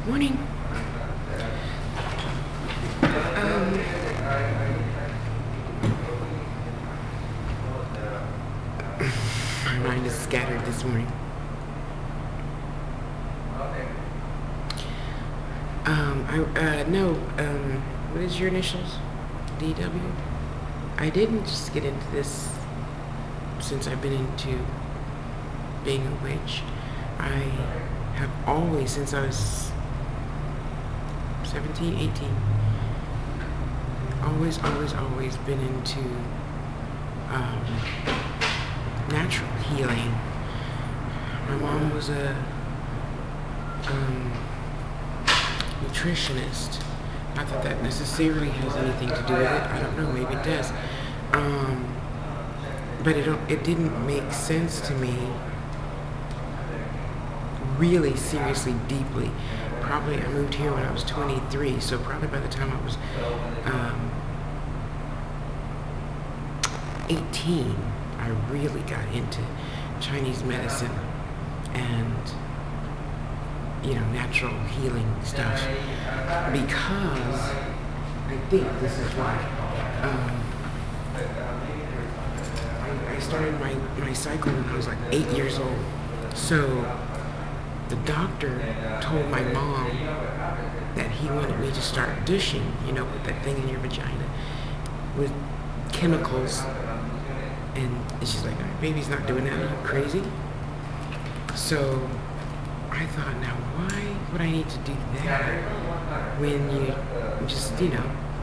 Morning. My mind is scattered this morning. What is your initials? DW? I didn't just get into this since I've been into being a witch. I have always, since I was 17, 18, always been into natural healing. My mom was a nutritionist. Not that that necessarily has anything to do with it. I don't know. Maybe it does. But it didn't make sense to me really seriously, deeply. Probably I moved here when I was 23, so probably by the time I was 18, I really got into Chinese medicine and, natural healing stuff, because I think this is why. I started my cycle when I was like 8 years old. So the doctor told my mom that he wanted me to start douching, with that thing in your vagina with chemicals. And she's like, baby's not doing that, are you crazy? So I thought, now why would I need to do that when you just,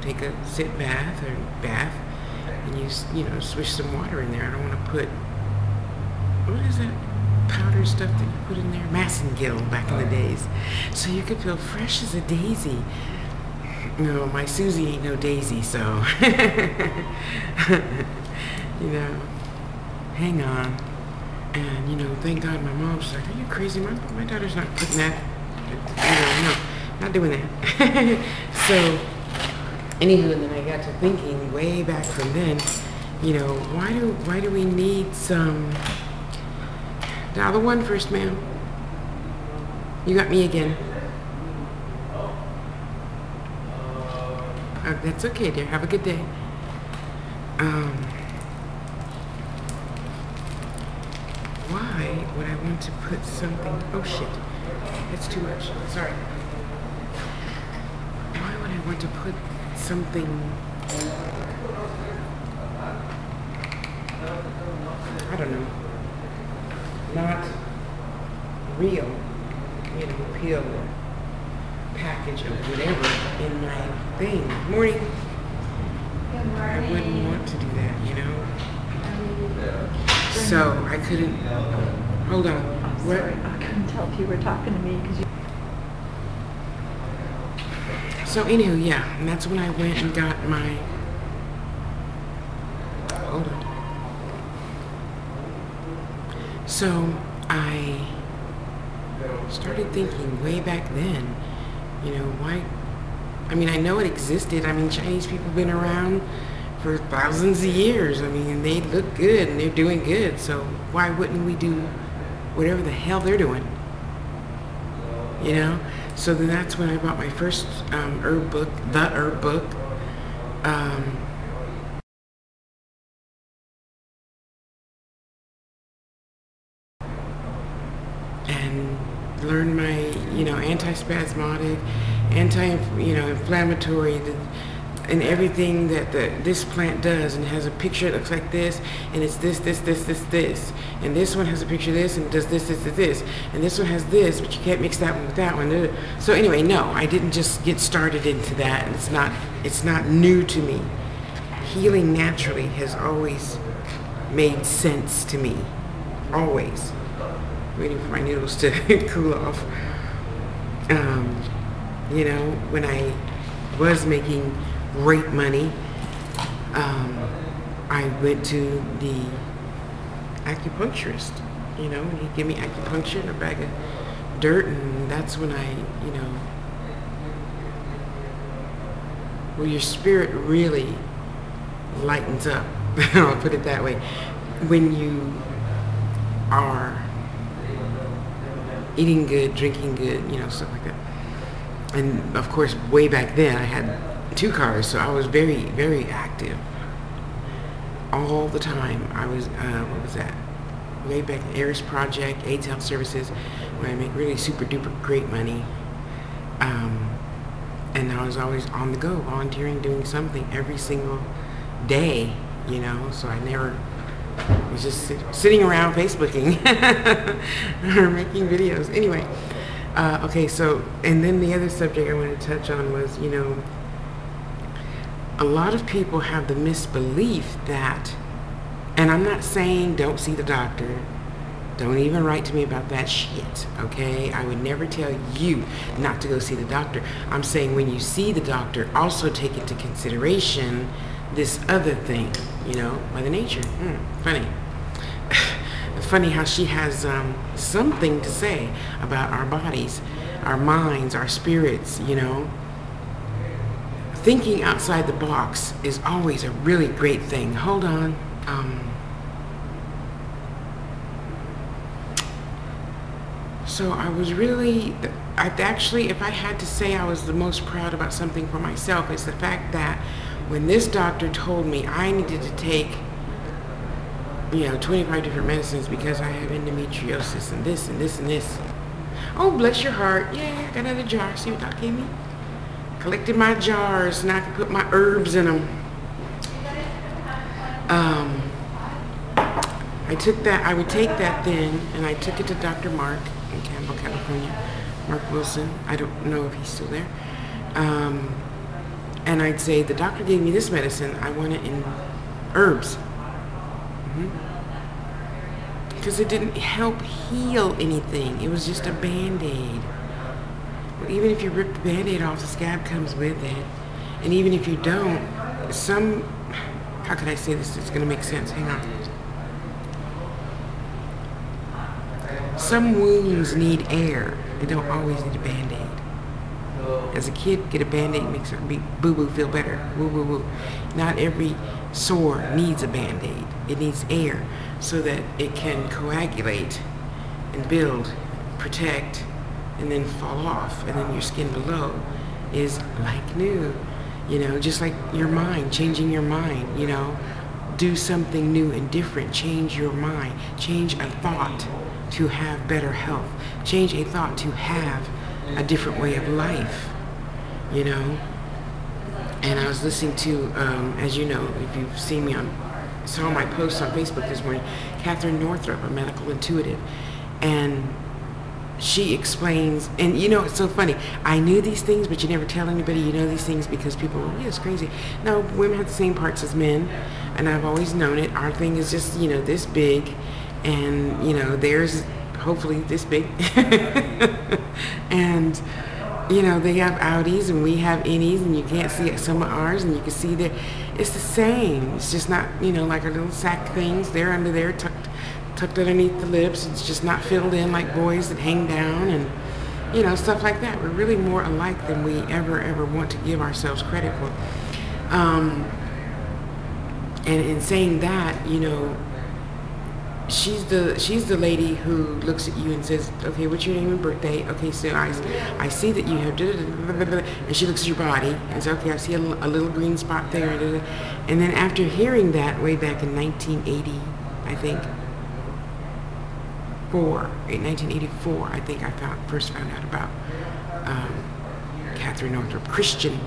take a sit bath or bath and you swish some water in there. I don't want to put, what is that powder stuff that you put in there? Massengill back in the days. So you could feel fresh as a daisy. No, my Susie ain't no daisy, so, hang on. And, thank God my mom's like, are you crazy? My daughter's not putting that, no, not doing that. So, anywho, and then I got to thinking way back from then, why do we need some, dial the one first, ma'am. You got me again. That's okay, dear. Have a good day. Why would I want to put something, oh shit, that's too much, sorry. Why would I want to put something, I don't know, not real, pill or package or whatever in my thing? Morning. Good morning. I wouldn't want to do that, So I couldn't, hold on. I'm sorry, I couldn't tell if you were talking to me because you... So anywho, yeah, and that's when I went and got my, hold on. So I started thinking way back then, why, I know it existed. Chinese people have been around for thousands of years. They look good and they're doing good. So why wouldn't we do whatever the hell they're doing? So then that's when I bought my first herb book, The Herb Book. And learned my, anti-spasmodic, inflammatory, and everything that this plant does, and it has a picture that looks like this, and it's this, and this one has a picture of this, and does this, and this one has this, but you can't mix that one with that one. So anyway, no, I didn't just get started into that, and it's not new to me. Healing naturally has always made sense to me, always. Waiting for my noodles to cool off. When I was making great money, I went to the acupuncturist, and he'd give me acupuncture and a bag of dirt, and that's when I, well, your spirit really lightens up, I'll put it that way, when you are eating good, drinking good, stuff like that. And of course, way back then, I had 2 cars, so I was very, very active all the time. I was, what was that? Way back, AIRS Project, AIDS Health Services, where I make really super duper great money. And I was always on the go, volunteering, doing something every single day, you know, so I never was just sitting around Facebooking or making videos. Anyway, okay, so, and then the other subject I wanted to touch on was, you know, a lot of people have the misbelief that, and I'm not saying don't see the doctor, don't even write to me about that shit, okay? I would never tell you not to go see the doctor. I'm saying when you see the doctor, also take into consideration this other thing, you know, Mother Nature. Funny. Funny how she has something to say about our bodies, our minds, our spirits, you know. Thinking outside the box is always a really great thing. Hold on. So I was really, actually, if I had to say I was the most proud about something for myself, it's the fact that when this doctor told me I needed to take, you know, 25 different medicines because I have endometriosis and this and this and this. Oh, bless your heart. Yeah, I got another jar. See what Doc gave me? Collected my jars and I could put my herbs in them. I took that, I would take that then, and I took it to Dr. Mark in Campbell, California. Mark Wilson. I don't know if he's still there. And I'd say, the doctor gave me this medicine. I want it in herbs. Because it didn't help heal anything. It was just a Band-Aid. Well, even if you rip the Band-Aid off, the scab comes with it. And even if you don't, how can I say this? It's going to make sense. Hang on. Some wounds need air. They don't always need a Band-Aid. As a kid, get a Band-Aid makes your boo-boo feel better. Woo-woo-woo. Not every sore needs a Band-Aid. It needs air so that it can coagulate and build, protect, and then fall off. And then your skin below is like new. You know, just like your mind, changing your mind, you know. Do something new and different. Change your mind. Change a thought to have better health. Change a thought to have a different way of life, you know. And I was listening to, as you know, if you've seen me saw my post on Facebook this morning, Catherine Northrup, a medical intuitive, and she explains, and you know, it's so funny, I knew these things, but you never tell anybody you know these things because people are, yeah, it's crazy. No, women have the same parts as men, and I've always known it. Our thing is just, you know, this big, and you know, theirs hopefully this big. And you know, they have outies and we have innies, and you can't see some of ours, and you can see that it's the same. It's just not, you know, like our little sack things. They're under there, tucked underneath the lips. It's just not filled in like boys that hang down, and you know, stuff like that. We're really more alike than we ever want to give ourselves credit for. And in saying that, you know, she's the lady who looks at you and says, okay, what's your name and birthday? Okay, so I see that you have, and she looks at your body and says, okay, I see a little green spot there. And then after hearing that way back in 1980, I think, 1984, I think I first found out about Catherine Northrup, Christine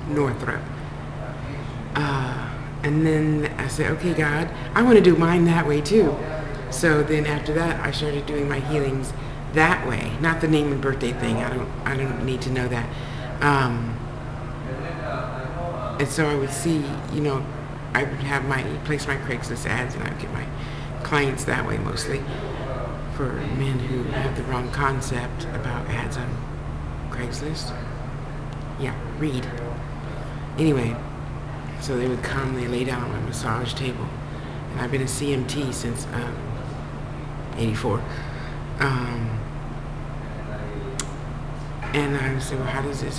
Northrup. And then I said, okay, God, I want to do mine that way too. So then after that, I started doing my healings that way. Not the name and birthday thing. I don't need to know that. And so I would see, you know, I would have place my Craigslist ads, and I would get my clients that way mostly, for men who have the wrong concept about ads on Craigslist. Yeah, read. Anyway. So they would come, they lay down on my massage table. And I've been a CMT since 84. And I would say, well, how's it?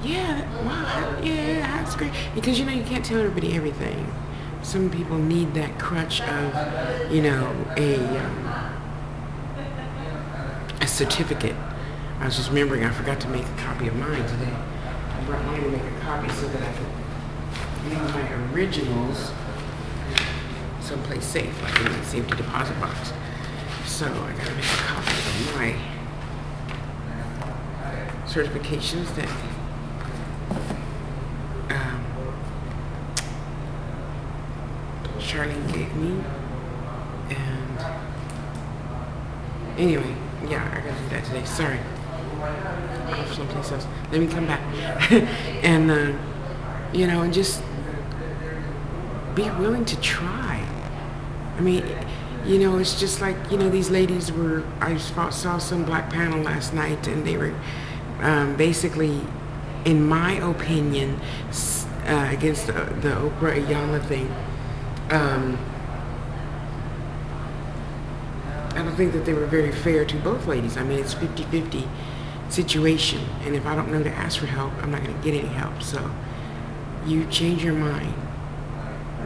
Yeah, wow, yeah, that's great. Because, you know, you can't tell everybody everything. Some people need that crutch of, you know, a certificate. I was just remembering I forgot to make a copy of mine today. I brought mine to make a copy so that I could leave my originals someplace safe, like in the safety deposit box. So I gotta make a copy of my certifications that Charlene gave me. And anyway, yeah, I gotta do that today. Sorry. Off someplace else. Let me come back. And you know, and just be willing to try. I mean, you know, it's just like, you know, these ladies were, I saw some black panel last night, and they were basically, in my opinion, against the Oprah Ayala thing. I don't think that they were very fair to both ladies. I mean, it's 50-50 situation, and if I don't know to ask for help, I'm not going to get any help. So you change your mind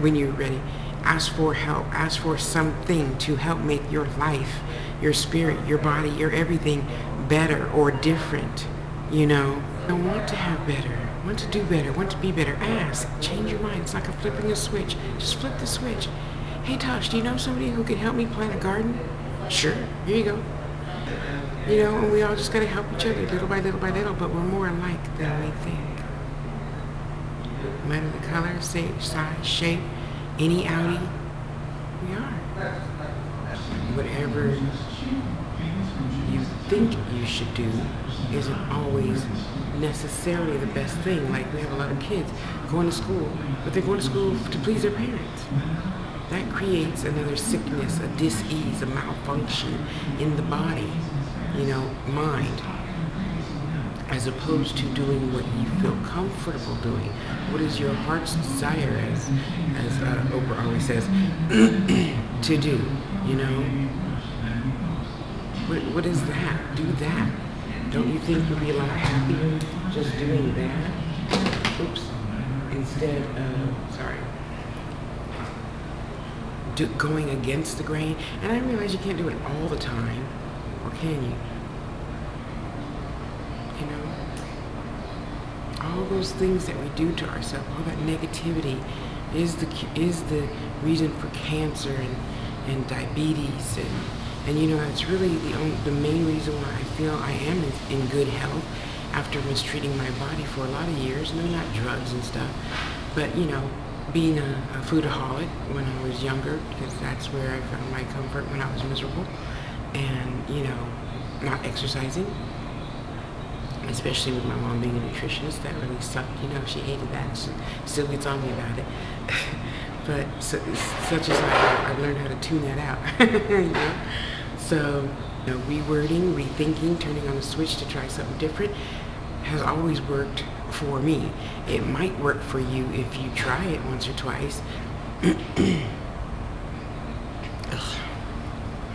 when you're ready. Ask for help. Ask for something to help make your life, your spirit, your body, your everything better or different. You know, I want to have better, want to do better, want to be better. Ask. Change your mind. It's like a flipping a switch. Just flip the switch. Hey Tosh, do you know somebody who can help me plant a garden? Sure. Here you go. You know, and we all just gotta help each other little by little by little, but we're more alike than we think. No matter the color, size, shape, any outie, we are. Whatever you think you should do isn't always necessarily the best thing. Like, we have a lot of kids going to school, but they're going to school to please their parents. That creates another sickness, a dis-ease, a malfunction in the body, you know, mind, as opposed to doing what you feel comfortable doing. What is your heart's desire, as Oprah always says, to do, you know? What is that? Do that. Don't you think you'll be a lot happier just doing that? Oops. Instead of, going against the grain. And I realize you can't do it all the time, or can you? You know, all those things that we do to ourselves, all that negativity, is the reason for cancer and diabetes, and you know, it's really the main reason why I feel I am in good health after mistreating my body for a lot of years. No, not drugs and stuff, but you know, being a foodaholic when I was younger, because that's where I found my comfort when I was miserable, and you know, not exercising, especially with my mom being a nutritionist. That really sucked. You know, she hated that. She still gets on me about it. But such as I've learned how to tune that out. You know? So, you know, rewording, rethinking, turning on a switch to try something different has always worked for me. It might work for you if you try it once or twice.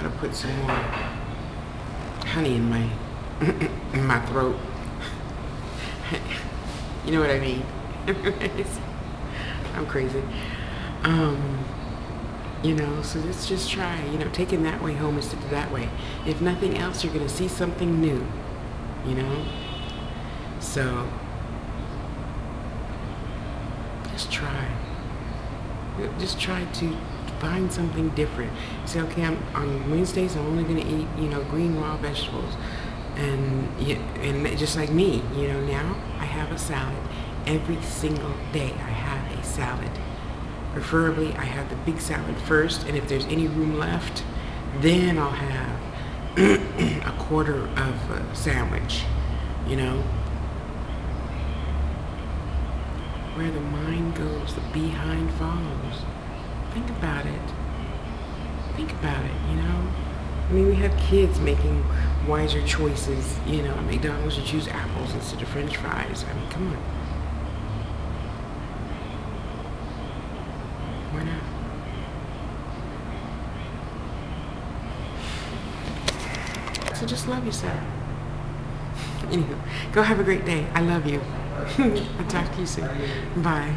I'll put some more honey in my throat. You know what I mean? I'm crazy. You know, so let's just try, you know, taking that way home instead of that way. If nothing else, you're going to see something new, you know? So, just try. Just try to find something different. Say, okay, on Wednesdays, I'm only going to eat, you know, green raw vegetables. And just like me, you know, now I have a salad. Every single day I have a salad. Preferably, I have the big salad first, and if there's any room left, then I'll have a quarter of a sandwich, you know? Where the mind goes, the behind follows. Think about it. Think about it, you know? I mean, we have kids making wiser choices, you know. At McDonald's, you choose apples instead of French fries. I mean, come on. Why not? So just love yourself. Anywho, go have a great day. I love you. I'll talk to you soon. Bye.